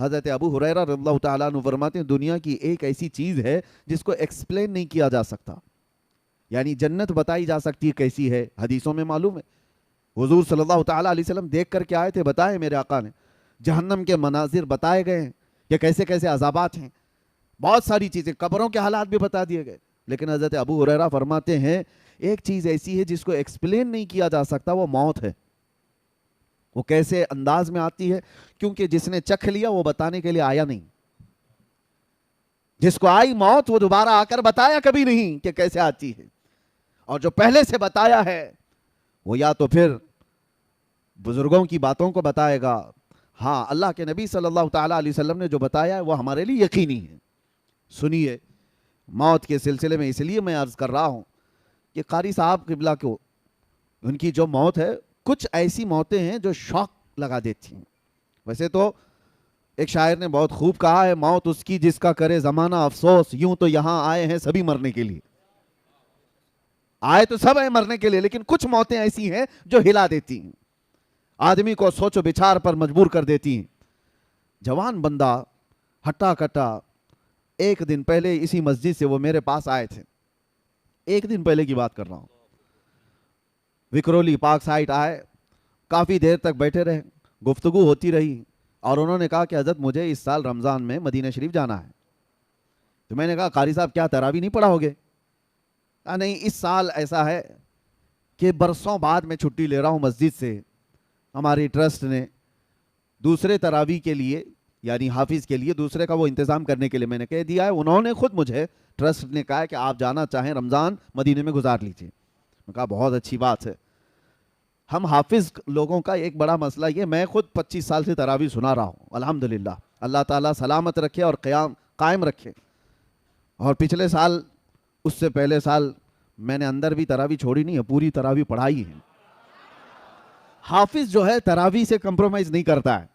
حضرت ابو ہریرہ رضی اللہ تعالیٰ عنہ فرماتے ہیں دنیا کی ایک ایسی چیز ہے جس کو ایکسپلین نہیں کیا جا سکتا، یعنی جنت بتائی جا سکتی ہے کیسی ہے، حدیثوں میں معلوم ہے، حضور صلی اللہ تعالیٰ علیہ وسلم دیکھ کر کے آئے تھے، بتائے میرے آقا نے، جہنم کے مناظر بتائے گئے ہیں کہ کیسے کیسے عذابات ہیں، بہت ساری چیزیں، قبروں کے حالات بھی بتا دیے گئے، لیکن حضرت ابو ہریرہ فرماتے ہیں ایک چیز ایسی ہے جس کو ایکسپلین نہیں کیا جا سکتا، وہ موت ہے۔ وہ کیسے انداز میں آتی ہے؟ کیونکہ جس نے چکھ لیا وہ بتانے کے لیے آیا نہیں، جس کو آئی موت وہ دوبارہ آ کر بتایا کبھی نہیں کہ کیسے آتی ہے، اور جو پہلے سے بتایا ہے وہ یا تو پھر بزرگوں کی باتوں کو بتائے گا، ہاں اللہ کے نبی صلی اللہ تعالیٰ علیہ وسلم نے جو بتایا ہے وہ ہمارے لیے یقینی ہے۔ سنیے، موت کے سلسلے میں اس لیے میں عرض کر رہا ہوں کہ قاری صاحب قبلہ کو ان کی جو موت ہے، کچھ ایسی موتیں ہیں جو شوق لگا دیتی ہیں۔ ویسے تو ایک شاعر نے بہت خوب کہا ہے، موت اس کی جس کا کرے زمانہ افسوس، یوں تو یہاں آئے ہیں سبھی مرنے کے لیے، آئے تو سب ہیں مرنے کے لیے، لیکن کچھ موتیں ایسی ہیں جو ہلا دیتی ہیں، آدمی کو سوچ و بچار پر مجبور کر دیتی ہیں۔ جوان بندہ ہٹا کٹا، ایک دن پہلے اسی مسجد سے وہ میرے پاس آئے تھے، ایک دن پہلے کی بات کر رہا ہوں، وکرولی پارک سائٹ آئے، کافی دیر تک بیٹھے رہے، گفتگو ہوتی رہی، اور انہوں نے کہا کہ حضرت مجھے اس سال رمضان میں مدینہ شریف جانا ہے۔ تو میں نے کہا قاری صاحب کیا تراویح نہیں پڑھا ہوگے؟ کہا نہیں، اس سال ایسا ہے کہ برسوں بعد میں چھٹی لے رہا ہوں مسجد سے، ہماری ٹرسٹ نے دوسرے تراویح کے لیے، یعنی حافظ کے لیے دوسرے کا وہ انتظام کرنے کے لیے میں نے کہہ دیا ہے، انہوں نے خود مجھے ٹرسٹ نے کہا ہے کہ آپ جانا چاہیں رمضان مدینے میں گزار لیجئے۔ میں کہا بہت اچھی بات ہے۔ ہم حافظ لوگوں کا ایک بڑا مسئلہ یہ، میں خود 25 سال سے تراویح سنا رہا ہوں الحمدللہ، اللہ تعالیٰ سلامت رکھے اور قائم رکھے، اور پچھلے سال اس سے پہلے سال میں نے اندر بھی تراویح چھوڑی نہیں ہے، پوری تراویح پڑھائی ہے۔ حافظ جو ہے تراویح سے کمپرومائز نہیں کرتا ہے،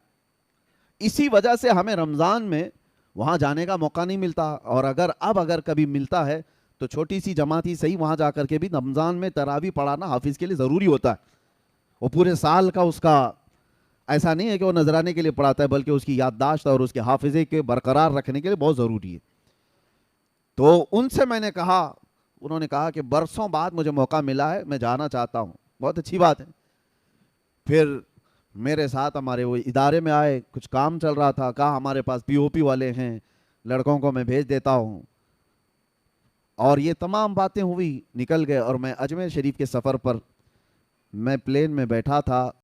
اسی وجہ سے ہمیں رمضان میں وہاں جانے کا موقع نہیں ملتا، اور اگر کبھی ملتا ہے تو چھوٹی سی جماعت ہی صحیح، وہاں جا کر کے بھی رمضان میں تراویح پڑھانا حافظ کے لیے ضروری ہوتا ہے۔ وہ پورے سال کا اس کا ایسا نہیں ہے کہ وہ نذرانے کے لیے پڑھاتا ہے، بلکہ اس کی یادداشت اور اس کے حافظے کے برقرار رکھنے کے لیے بہت ضروری ہے۔ تو ان سے میں نے کہا، انہوں نے کہا کہ برسوں بعد مجھے موقع ملا ہے، میں جانا چاہتا ہوں۔ بہت اچھی بات ہے۔ پھر میرے ساتھ ہمارے وہ ادارے میں آئے، کچھ کام چل رہا تھا، کہا ہمارے پاس پی او پی والے ہیں، لڑکوں کو میں بھیج دیتا ہوں، اور یہ تمام باتیں ہوئی، نکل گئے، اور میں اجمیر شریف کے سفر پر میں پلین میں بیٹھا تھا،